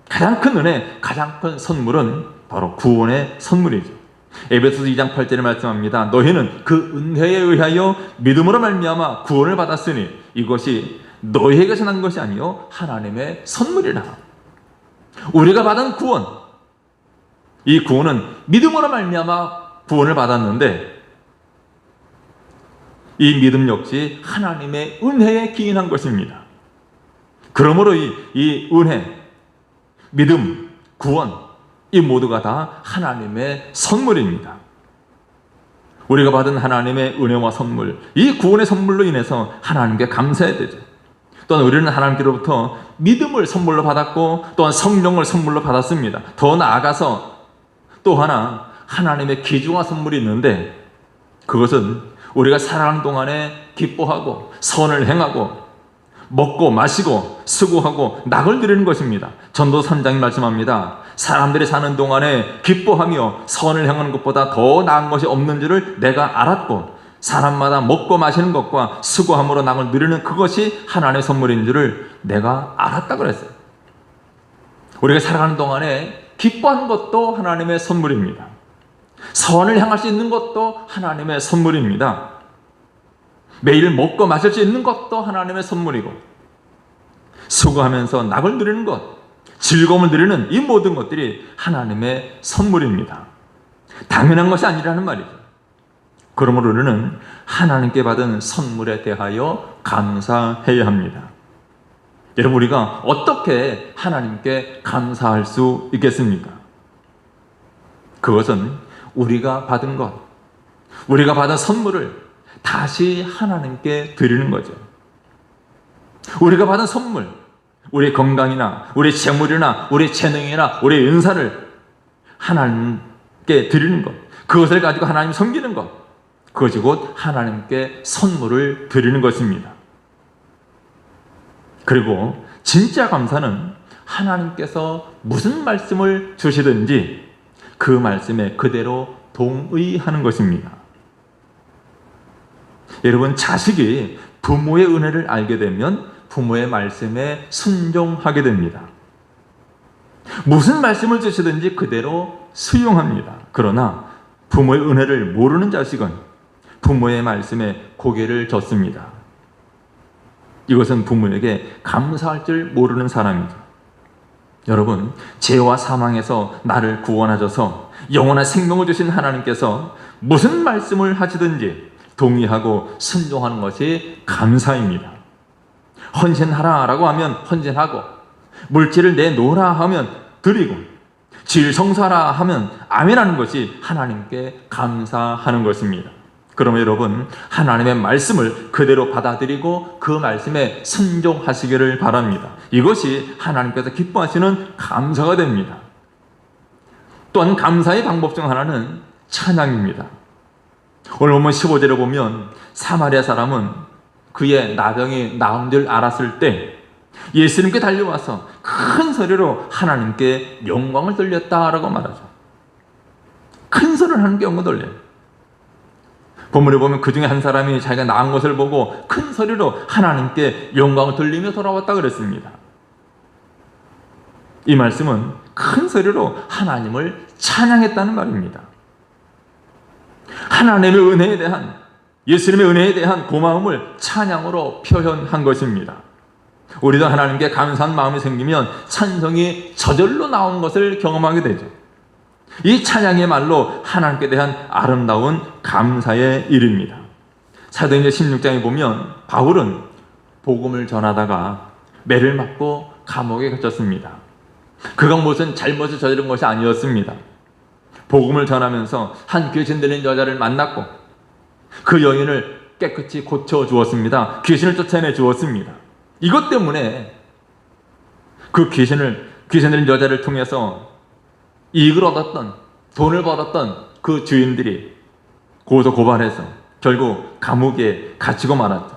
가장 큰 은혜, 가장 큰 선물은 바로 구원의 선물이죠. 에베소서 2장 8절에 말씀합니다. 너희는 그 은혜에 의하여 믿음으로 말미암아 구원을 받았으니 이것이 너희에게서 난 것이 아니요 하나님의 선물이라. 우리가 받은 구원, 이 구원은 믿음으로 말미암아 구원을 받았는데 이 믿음 역시 하나님의 은혜에 기인한 것입니다. 그러므로 이 은혜, 믿음, 구원, 이 모두가 다 하나님의 선물입니다. 우리가 받은 하나님의 은혜와 선물, 이 구원의 선물로 인해서 하나님께 감사해야 되죠. 또한 우리는 하나님께로부터 믿음을 선물로 받았고 또한 성령을 선물로 받았습니다. 더 나아가서 또 하나 하나님의 귀중한 선물이 있는데 그것은 우리가 살아가는 동안에 기뻐하고 선을 행하고 먹고 마시고 수고하고 낙을 드리는 것입니다. 전도서 3장이 말씀합니다. 사람들이 사는 동안에 기뻐하며 선을 행하는 것보다 더 나은 것이 없는 줄을 내가 알았고 사람마다 먹고 마시는 것과 수고함으로 낙을 누리는 그것이 하나님의 선물인 줄을 내가 알았다 그랬어요. 우리가 살아가는 동안에 기뻐하는 것도 하나님의 선물입니다. 선을 향할 수 있는 것도 하나님의 선물입니다. 매일 먹고 마실 수 있는 것도 하나님의 선물이고 수고하면서 낙을 누리는 것, 즐거움을 누리는 이 모든 것들이 하나님의 선물입니다. 당연한 것이 아니라는 말이죠. 그러므로 우리는 하나님께 받은 선물에 대하여 감사해야 합니다. 여러분, 우리가 어떻게 하나님께 감사할 수 있겠습니까? 그것은 우리가 받은 것, 우리가 받은 선물을 다시 하나님께 드리는 거죠. 우리가 받은 선물, 우리 건강이나 우리 재물이나 우리 재능이나 우리 은사를 하나님께 드리는 것, 그것을 가지고 하나님 섬기는 것, 그것이 곧 하나님께 선물을 드리는 것입니다. 그리고 진짜 감사는 하나님께서 무슨 말씀을 주시든지 그 말씀에 그대로 동의하는 것입니다. 여러분, 자식이 부모의 은혜를 알게 되면 부모의 말씀에 순종하게 됩니다. 무슨 말씀을 주시든지 그대로 수용합니다. 그러나 부모의 은혜를 모르는 자식은 부모의 말씀에 고개를 젓습니다. 이것은 부모에게 감사할 줄 모르는 사람이죠. 여러분, 죄와 사망에서 나를 구원하셔서 영원한 생명을 주신 하나님께서 무슨 말씀을 하시든지 동의하고 순종하는 것이 감사입니다. 헌신하라라고 하면 헌신하고, 물질을 내놓으라 하면 드리고, 질성사라 하면 아멘하는 것이 하나님께 감사하는 것입니다. 그러면 여러분, 하나님의 말씀을 그대로 받아들이고 그 말씀에 순종하시기를 바랍니다. 이것이 하나님께서 기뻐하시는 감사가 됩니다. 또한 감사의 방법 중 하나는 찬양입니다. 오늘 본문 15절에 보면 사마리아 사람은 그의 나병이 나은 줄 알았을 때 예수님께 달려와서 큰 소리로 하나님께 영광을 돌렸다라고 말하죠. 큰 소리를 하나님께 영광을 돌려요. 본문에 보면 그 중에 한 사람이 자기가 나은 것을 보고 큰 소리로 하나님께 영광을 돌리며 돌아왔다 그랬습니다. 이 말씀은 큰 소리로 하나님을 찬양했다는 말입니다. 하나님의 은혜에 대한, 예수님의 은혜에 대한 고마움을 찬양으로 표현한 것입니다. 우리도 하나님께 감사한 마음이 생기면 찬송이 저절로 나온 것을 경험하게 되죠. 이 찬양의 말로 하나님께 대한 아름다운 감사의 일입니다. 사도행전 16장에 보면 바울은 복음을 전하다가 매를 맞고 감옥에 갇혔습니다. 그가 무슨 잘못을 저지른 것이 아니었습니다. 복음을 전하면서 한 귀신 들린 여자를 만났고 그 여인을 깨끗이 고쳐 주었습니다. 귀신을 쫓아내 주었습니다. 이것 때문에 그 귀신 들린 여자를 통해서 이익을 얻었던, 돈을 벌었던 그 주인들이 고소 고발해서 결국 감옥에 갇히고 말았죠.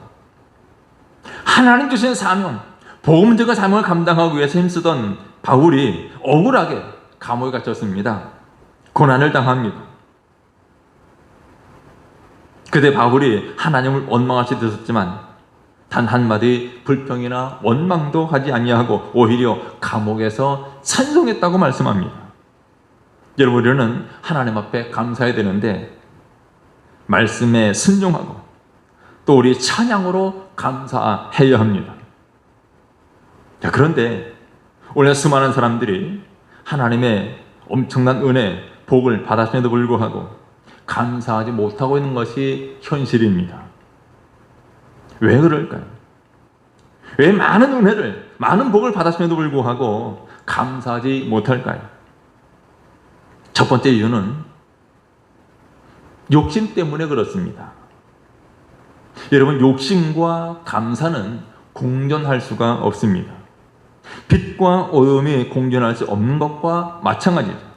하나님 주신 사명, 복음적인 사명을 감당하기 위해서 힘쓰던 바울이 억울하게 감옥에 갇혔습니다. 고난을 당합니다. 그때 바울이 하나님을 원망하시 들었지만 단 한마디 불평이나 원망도 하지 아니하고 오히려 감옥에서 찬송했다고 말씀합니다. 여러분, 우리는 하나님 앞에 감사해야 되는데 말씀에 순종하고 또 우리 찬양으로 감사해야 합니다. 자, 그런데 오늘 수많은 사람들이 하나님의 엄청난 은혜, 복을 받았음에도 불구하고 감사하지 못하고 있는 것이 현실입니다. 왜 그럴까요? 왜 많은 은혜를, 많은 복을 받았음에도 불구하고 감사하지 못할까요? 첫 번째 이유는 욕심 때문에 그렇습니다. 여러분, 욕심과 감사는 공존할 수가 없습니다. 빛과 어둠이 공존할 수 없는 것과 마찬가지죠.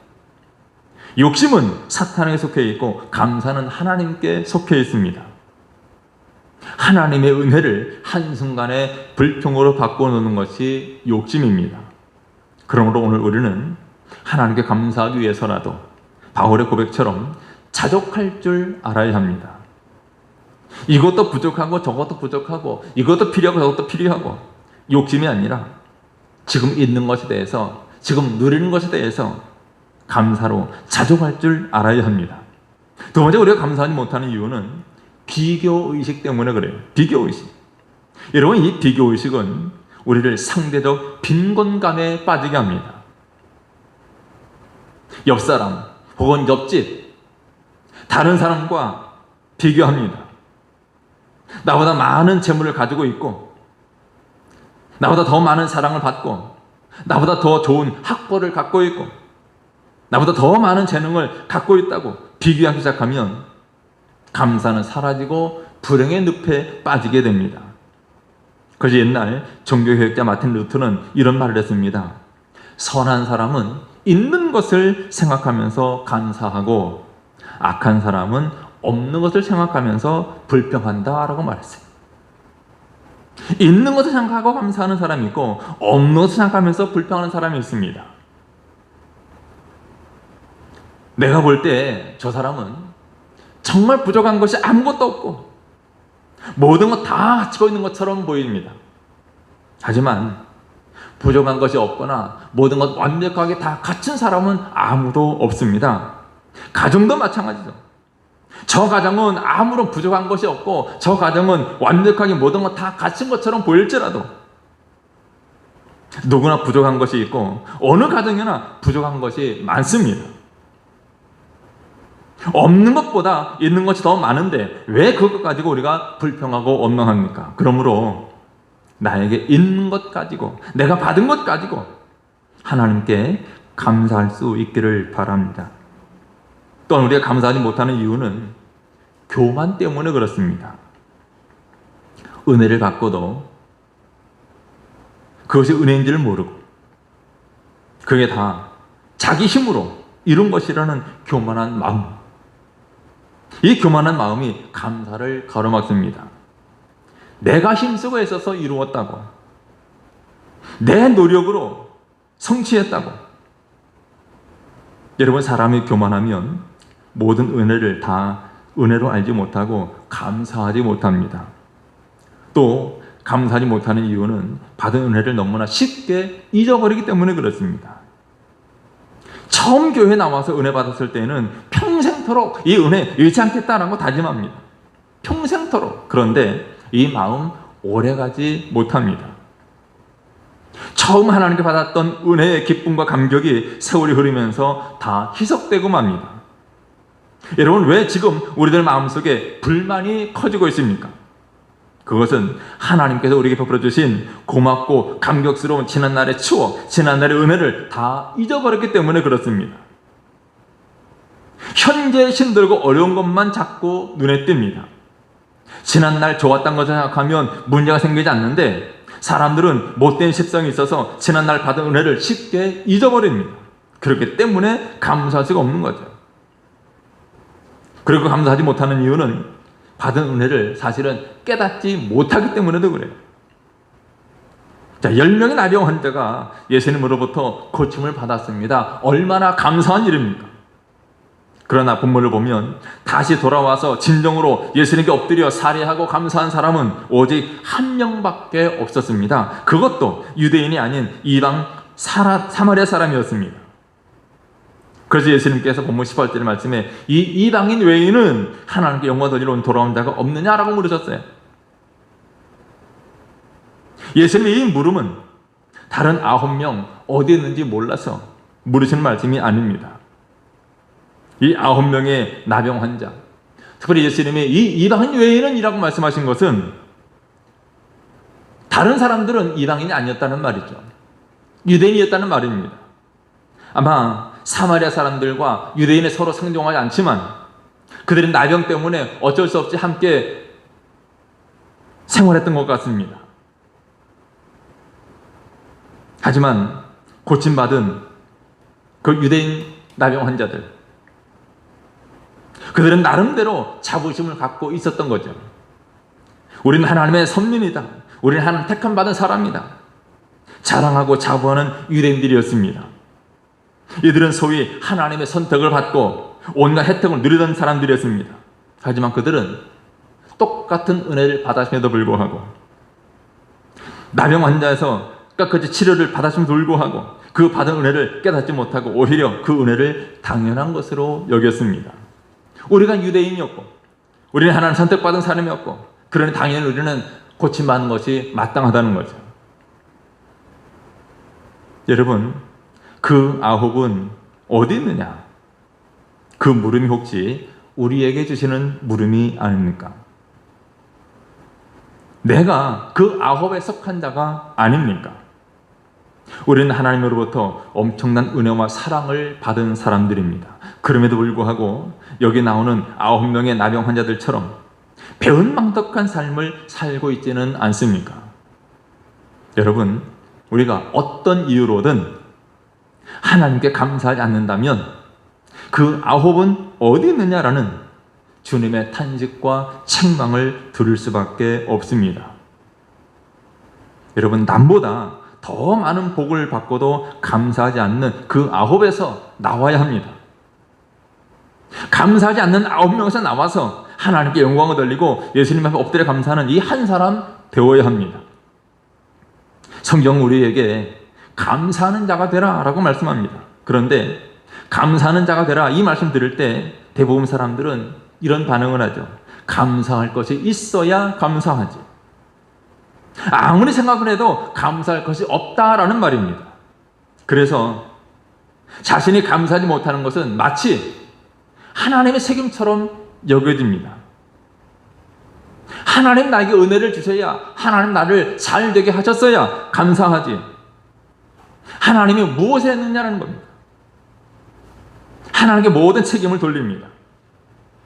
욕심은 사탄에게 속해 있고 감사는 하나님께 속해 있습니다. 하나님의 은혜를 한순간에 불평으로 바꿔놓는 것이 욕심입니다. 그러므로 오늘 우리는 하나님께 감사하기 위해서라도 바울의 고백처럼 자족할 줄 알아야 합니다. 이것도 부족하고 저것도 부족하고 이것도 필요하고 저것도 필요하고 욕심이 아니라 지금 있는 것에 대해서, 지금 누리는 것에 대해서 감사로 자족할 줄 알아야 합니다. 두 번째, 우리가 감사하지 못하는 이유는 비교의식 때문에 그래요. 비교의식. 여러분, 이 비교의식은 우리를 상대적 빈곤감에 빠지게 합니다. 옆사람 혹은 옆집, 다른 사람과 비교합니다. 나보다 많은 재물을 가지고 있고 나보다 더 많은 사랑을 받고 나보다 더 좋은 학벌을 갖고 있고 나보다 더 많은 재능을 갖고 있다고 비교하기 시작하면 감사는 사라지고 불행의 늪에 빠지게 됩니다. 그래서 옛날 종교개혁자 마틴 루터는 이런 말을 했습니다. 선한 사람은 있는 것을 생각하면서 감사하고 악한 사람은 없는 것을 생각하면서 불평한다라고 말했어요. 있는 것을 생각하고 감사하는 사람이 있고 없는 것을 생각하면서 불평하는 사람이 있습니다. 내가 볼 때 저 사람은 정말 부족한 것이 아무것도 없고 모든 것 다 갖추고 있는 것처럼 보입니다. 하지만 부족한 것이 없거나 모든 것 완벽하게 다 갖춘 사람은 아무도 없습니다. 가정도 마찬가지죠. 저 가정은 아무런 부족한 것이 없고 저 가정은 완벽하게 모든 것 다 갖춘 것처럼 보일지라도 누구나 부족한 것이 있고 어느 가정이나 부족한 것이 많습니다. 없는 것보다 있는 것이 더 많은데 왜 그것 가지고 우리가 불평하고 원망합니까? 그러므로 나에게 있는 것 가지고 내가 받은 것 가지고 하나님께 감사할 수 있기를 바랍니다. 또한 우리가 감사하지 못하는 이유는 교만 때문에 그렇습니다. 은혜를 받고도 그것이 은혜인지를 모르고 그게 다 자기 힘으로 이룬 것이라는 교만한 마음, 이 교만한 마음이 감사를 가로막습니다. 내가 힘쓰고 애써서 이루었다고, 내 노력으로 성취했다고. 여러분, 사람이 교만하면 모든 은혜를 다 은혜로 알지 못하고 감사하지 못합니다. 또 감사하지 못하는 이유는 받은 은혜를 너무나 쉽게 잊어버리기 때문에 그렇습니다. 처음 교회에 나와서 은혜 받았을 때는 평생토록 이 은혜 잃지 않겠다라고 다짐합니다. 평생토록. 그런데 이 마음 오래가지 못합니다. 처음 하나님께 받았던 은혜의 기쁨과 감격이 세월이 흐르면서 다 희석되고 맙니다. 여러분, 왜 지금 우리들 마음속에 불만이 커지고 있습니까? 그것은 하나님께서 우리에게 베풀어 주신 고맙고 감격스러운 지난날의 추억, 지난날의 은혜를 다 잊어버렸기 때문에 그렇습니다. 현재 힘들고 어려운 것만 자꾸 눈에 띕니다. 지난날 좋았던 것을 생각하면 문제가 생기지 않는데, 사람들은 못된 습성이 있어서 지난날 받은 은혜를 쉽게 잊어버립니다. 그렇기 때문에 감사할 수가 없는 거죠. 그리고 감사하지 못하는 이유는 받은 은혜를 사실은 깨닫지 못하기 때문에도 그래요. 자, 10명의 나병 환자가 예수님으로부터 고침을 받았습니다. 얼마나 감사한 일입니까? 그러나 본문을 보면 다시 돌아와서 진정으로 예수님께 엎드려 살해하고 감사한 사람은 오직 한 명밖에 없었습니다. 그것도 유대인이 아닌 이방 사마리아 사람이었습니다. 그래서 예수님께서 본문 18절 말씀에 이 이방인 외에는 하나님께 영광 돌리러 돌아온 자가 없느냐라고 물으셨어요. 예수님의 이 물음은 다른 9명 어디 있는지 몰라서 물으시는 말씀이 아닙니다. 이 9명의 나병 환자, 특별히 예수님이 이 이방인 외에는 이라고 말씀하신 것은 다른 사람들은 이방인이 아니었다는 말이죠. 유대인이었다는 말입니다. 아마 사마리아 사람들과 유대인이 서로 상종하지 않지만 그들은 나병 때문에 어쩔 수 없이 함께 생활했던 것 같습니다. 하지만 고침받은 그 유대인 나병 환자들, 그들은 나름대로 자부심을 갖고 있었던 거죠. 우리는 하나님의 선민이다. 우리는 하나님 택함 받은 사람이다. 자랑하고 자부하는 유대인들이었습니다. 이들은 소위 하나님의 선택을 받고 온갖 혜택을 누리던 사람들이었습니다. 하지만 그들은 똑같은 은혜를 받았음에도 불구하고, 나병 환자에서 끝까지 치료를 받았음에도 불구하고 그 받은 은혜를 깨닫지 못하고 오히려 그 은혜를 당연한 것으로 여겼습니다. 우리가 유대인이었고 우리는 하나님 선택받은 사람이었고, 그러니 당연히 우리는 고침받는 것이 마땅하다는 거죠. 여러분, 그 9은 어디 있느냐? 그 물음이 혹시 우리에게 주시는 물음이 아닙니까? 내가 그 9에 속한 자가 아닙니까? 우리는 하나님으로부터 엄청난 은혜와 사랑을 받은 사람들입니다. 그럼에도 불구하고 여기 나오는 9명의 나병 환자들처럼 배은망덕한 삶을 살고 있지는 않습니까? 여러분, 우리가 어떤 이유로든 하나님께 감사하지 않는다면 그 9은 어디 있느냐라는 주님의 탄식과 책망을 들을 수밖에 없습니다. 여러분, 남보다 더 많은 복을 받고도 감사하지 않는 그 9에서 나와야 합니다. 감사하지 않는 9명에서 나와서 하나님께 영광을 돌리고 예수님 앞에 엎드려 감사하는 이 한 사람 되어야 합니다. 성경은 우리에게 감사하는 자가 되라 라고 말씀합니다. 그런데 감사하는 자가 되라 이 말씀 들을 때 대부분 사람들은 이런 반응을 하죠. 감사할 것이 있어야 감사하지. 아무리 생각을 해도 감사할 것이 없다라는 말입니다. 그래서 자신이 감사하지 못하는 것은 마치 하나님의 책임처럼 여겨집니다. 하나님 나에게 은혜를 주셔야, 하나님 나를 잘 되게 하셨어야 감사하지. 하나님이 무엇을 했느냐는 겁니다. 하나님께 모든 책임을 돌립니다.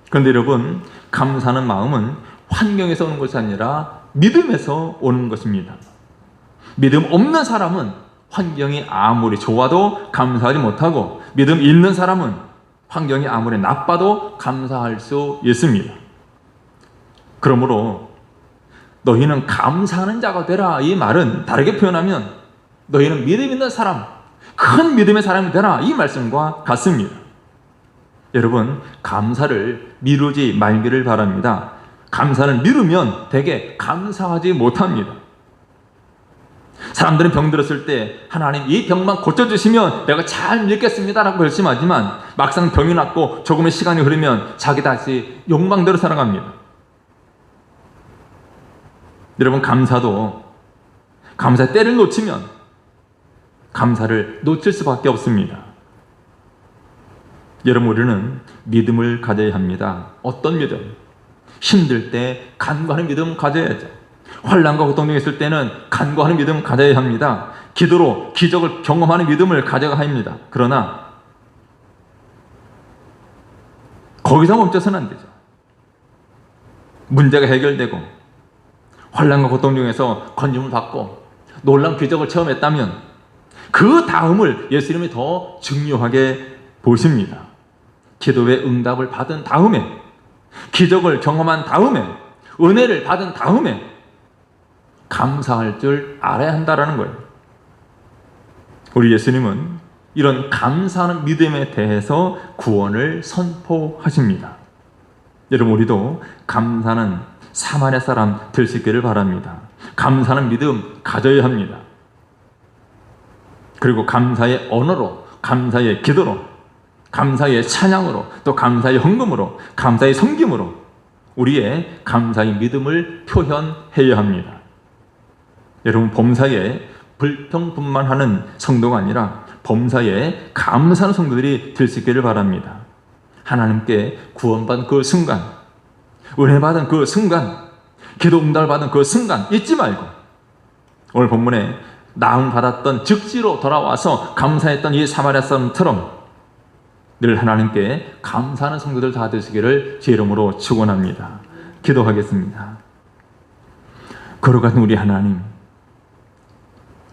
그런데 여러분, 감사하는 마음은 환경에서 오는 것이 아니라 믿음에서 오는 것입니다. 믿음 없는 사람은 환경이 아무리 좋아도 감사하지 못하고, 믿음 있는 사람은 환경이 아무리 나빠도 감사할 수 있습니다. 그러므로 너희는 감사하는 자가 되라. 이 말은 다르게 표현하면 너희는 믿음 있는 사람, 큰 믿음의 사람이 되라. 이 말씀과 같습니다. 여러분, 감사를 미루지 말기를 바랍니다. 감사를 미루면 대개 감사하지 못합니다. 사람들은 병 들었을 때 하나님 이 병만 고쳐주시면 내가 잘 믿겠습니다라고 결심하지만 막상 병이 낫고 조금의 시간이 흐르면 자기 다시 욕망대로 살아갑니다. 여러분, 감사도 감사의 때를 놓치면 감사를 놓칠 수밖에 없습니다. 여러분, 우리는 믿음을 가져야 합니다. 어떤 믿음? 힘들 때 간구하는 믿음 가져야죠. 환난과 고통 중에 있을 때는 간구하는 믿음 가져야 합니다. 기도로 기적을 경험하는 믿음을 가져야 합니다. 그러나 거기서 멈춰서는 안 되죠. 문제가 해결되고 환난과 고통 중에서 건짐을 받고 놀라운 기적을 체험했다면 그 다음을 예수님이 더 중요하게 보십니다. 기도의 응답을 받은 다음에, 기적을 경험한 다음에, 은혜를 받은 다음에 감사할 줄 알아야 한다는 거예요. 우리 예수님은 이런 감사하는 믿음에 대해서 구원을 선포하십니다. 여러분, 우리도 감사하는 사마리아 사람 될 수 있기를 바랍니다. 감사하는 믿음 가져야 합니다. 그리고 감사의 언어로, 감사의 기도로, 감사의 찬양으로, 또 감사의 헌금으로, 감사의 섬김으로 우리의 감사의 믿음을 표현해야 합니다. 여러분, 범사에 불평분만하는 성도가 아니라 범사에 감사하는 성도들이 될 수 있기를 바랍니다. 하나님께 구원받은 그 순간, 은혜 받은 그 순간, 기도 응답을 받은 그 순간 잊지 말고 오늘 본문에 나음 받았던 즉시로 돌아와서 감사했던 이 사마리아 사람처럼 늘 하나님께 감사하는 성도들 다 되시기를 제 이름으로 축원합니다. 기도하겠습니다. 거룩한 우리 하나님,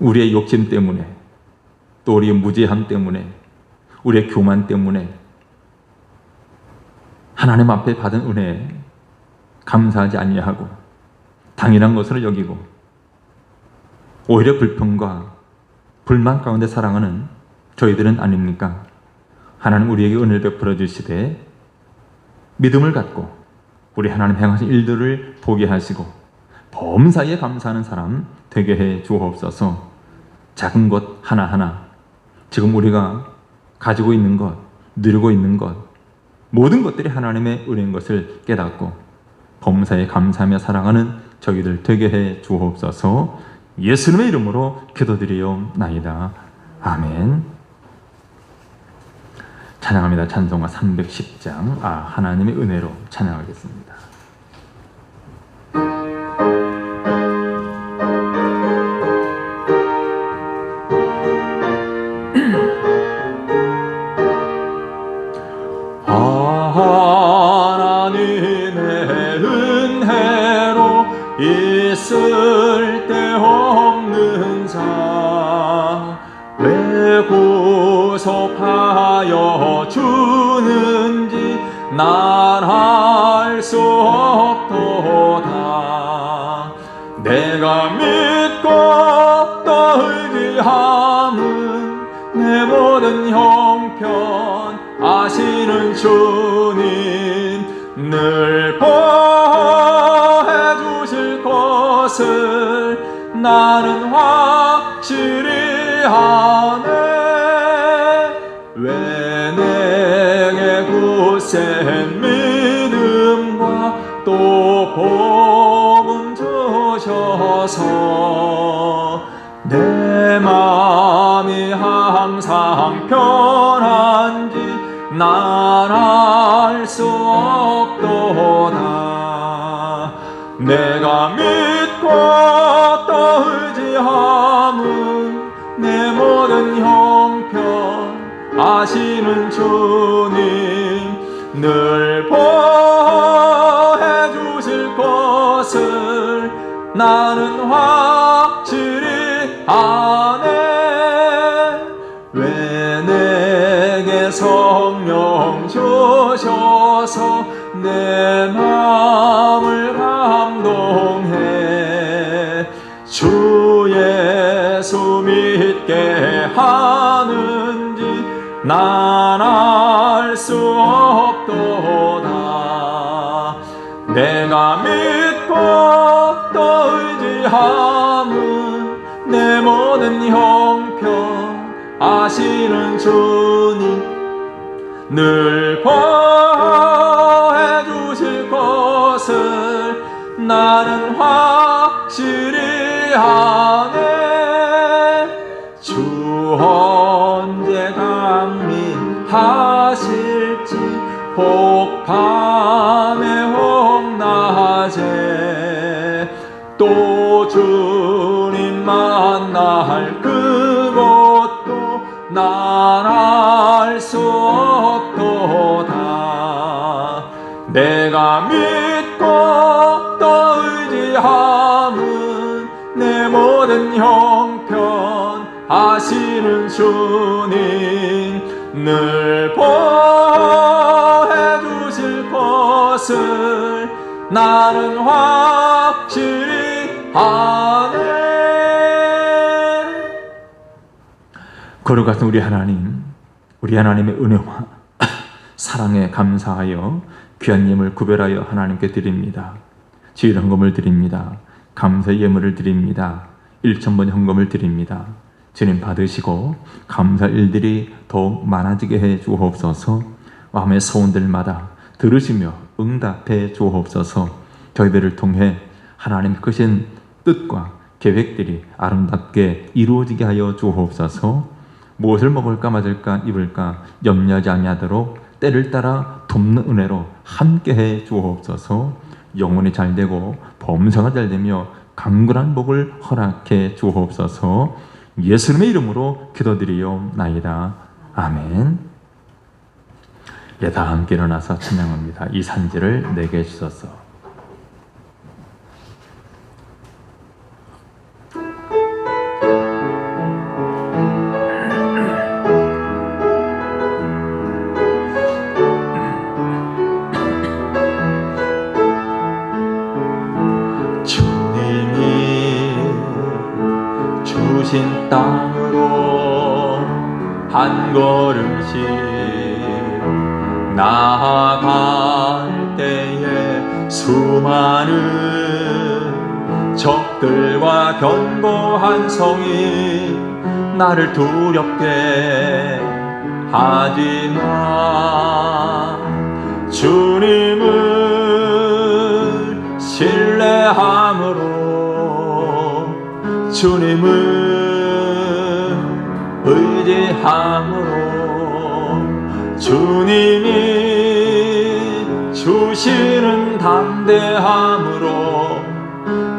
우리의 욕심 때문에, 또 우리의 무죄함 때문에, 우리의 교만 때문에 하나님 앞에 받은 은혜에 감사하지 아니하고 당연한 것으로 여기고 오히려 불평과 불만 가운데 살아가는 저희들은 아닙니까? 하나님 우리에게 은혜를 베풀어 주시되 믿음을 갖고 우리 하나님 행하신 일들을 보게 하시고 범사에 감사하는 사람 되게 해 주옵소서. 작은 것 하나하나, 지금 우리가 가지고 있는 것, 누리고 있는 것, 모든 것들이 하나님의 은혜인 것을 깨닫고 범사에 감사하며 사랑하는 저희들 되게 해 주옵소서. 예수님의 이름으로 기도드리옵나이다. 아멘. 찬양합니다. 찬송가 310장 하나님의 은혜로 찬양하겠습니다. 하나님의 은혜로 있을 데 없는 자 왜 구속하여 주는지 난 알 수 없도다. 내가 믿고 또 의지함은 내 모든 형편 아시는 주님 늘 보호해 주실 것을 나는 확실히 아네. 왜 내게 굳센 믿음과 또 복음 주셔서 내 마음이 항상 편한지 난 알 수 없도다. 내가 믿고 또 의지함은 내 모든 형편 아시는 주님 늘 보호해 주실 것을 나는 확실히 아네. 왜 내게 성령 주셔서 내 마음을 감동해 하는지 난 알 수 없도다. 내가 믿고 또 의지함은 내 모든 형편 아시는 주님 늘 보호해 주실 것을 나는 확실히 아네. 주 언제 강림하실지 혹 밤에 혹 낮에 또 주님 만날 그것도 난 알 수 없도다. 내가 믿고 또 의지함은 내 모든 형편 아시는 주님 늘 보호해 주실 것을 나는 확실히 아네. 거룩하신 우리 하나님, 우리 하나님의 은혜와 사랑에 감사하여 귀한 예물 구별하여 하나님께 드립니다. 주일 헌금을 드립니다. 감사의 예물을 드립니다. 1,000번 헌금을 드립니다. 주님 받으시고 감사 일들이 더욱 많아지게 해 주옵소서. 마음의 소원들마다 들으시며 응답해 주옵소서. 저희들을 통해 하나님 크신 뜻과 계획들이 아름답게 이루어지게 하여 주옵소서. 무엇을 먹을까 맞을까 입을까 염려하지 아니하도록 때를 따라 돕는 은혜로 함께해 주옵소서. 영혼이 잘되고 범사가 잘되며 강건한 복을 허락해 주옵소서. 예수님의 이름으로 기도드리옵나이다. 아멘. 다 함께 일어나서 찬양합니다. 이 산지를 내게 주소서. 주신 땅으로 한 걸음씩 나아갈 때에 수많은 적들과 견고한 성이 나를 두렵게 하지만 주님을 신뢰함으로 주님을 의지함으로 주님이 주시는 담대함으로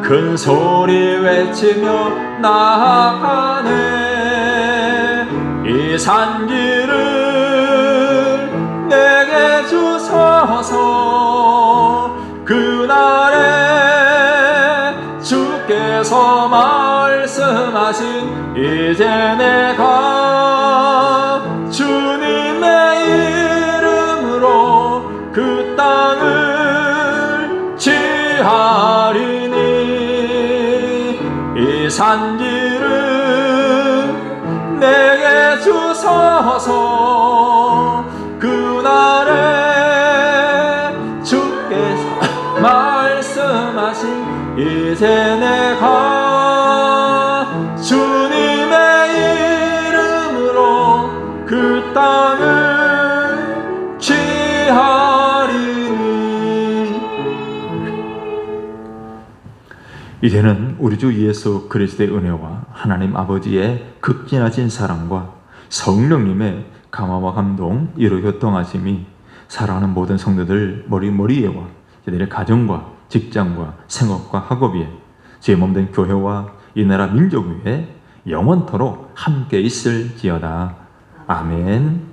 큰 소리 외치며 나아가네. 이 산길을 내게 주소서. 그날에 주께서 말씀하신 이제 내가 주님의 이름으로 그 땅을 취하리니 이 산길을 내게 주소서. 그날에 주께서 말씀하신 이제 내가 주님의 이름으로 그 땅을 취하리니. 이제는 우리 주 예수 그리스도의 은혜와 하나님 아버지의 극진하신 사랑과 성령님의 감화와 감동 이루 교통하심이 사랑하는 모든 성도들 머리머리에와 저희들의 가정과 직장과 생업과 학업에 제 몸된 교회와 이 나라 민족 위에 영원토록 함께 있을지어다. 아멘.